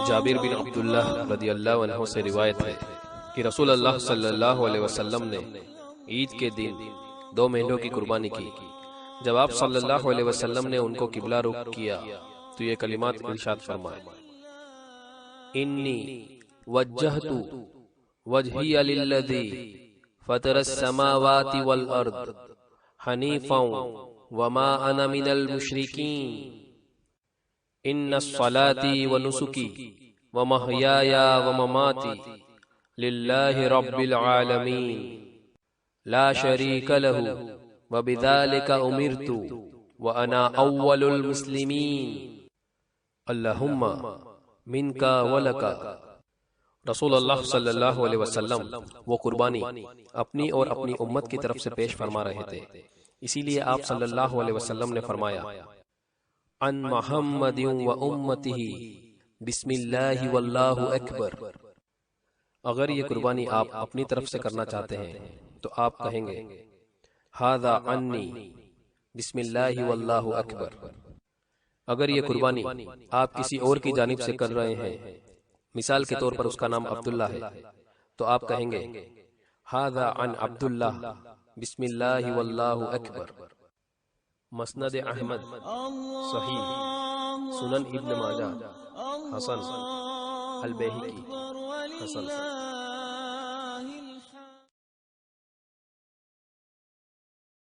جابر بن عبداللہ رضی اللہ عنہ سے روایت ہے کہ رسول اللہ صلی اللہ علیہ وسلم نے عید کے دن 2 مینڈوں کی قربانی کی۔ جب آپ صلی اللہ علیہ وسلم نے ان کو قبلہ رخ کیا تو یہ کلمات ارشاد فرمائے: انی وجّہتو وجھیہ للذی فطرس السماواati والارض hanifaw wamaa ana minal mushrikeen innassalaati wa nusuki wa mahyaya wa mamaati lillazi rabbil alamin la sharika lahu wa bidhalika umirtu wa ana awwalul muslimin allahumma minka wa laka۔ رسول اللہ صلی اللہ علیہ وسلم وہ قربانی اپنی اور اپنی امت کی طرف سے پیش فرما رہے تھے، اسی لیے آپ صلی اللہ علیہ وسلم نے فرمایا: عن محمد و امتہ بسم اللہ واللہ اکبر۔ اگر یہ قربانی آپ اپنی طرف سے کرنا چاہتے ہیں تو آپ کہیں گے: ھذا عنی بسم اللہ واللہ اکبر۔ اگر یہ قربانی آپ کسی اور کی جانب سے کر رہے ہیں، مثال کے طور پر اس کا نام عبداللہ ہے، تو آپ کہیں گے: ھذا عن عبداللہ بسم اللہ واللہ اکبر۔ مسند احمد، صحیح سنن ابن ماجہ، حسن، البیہقی، حسن۔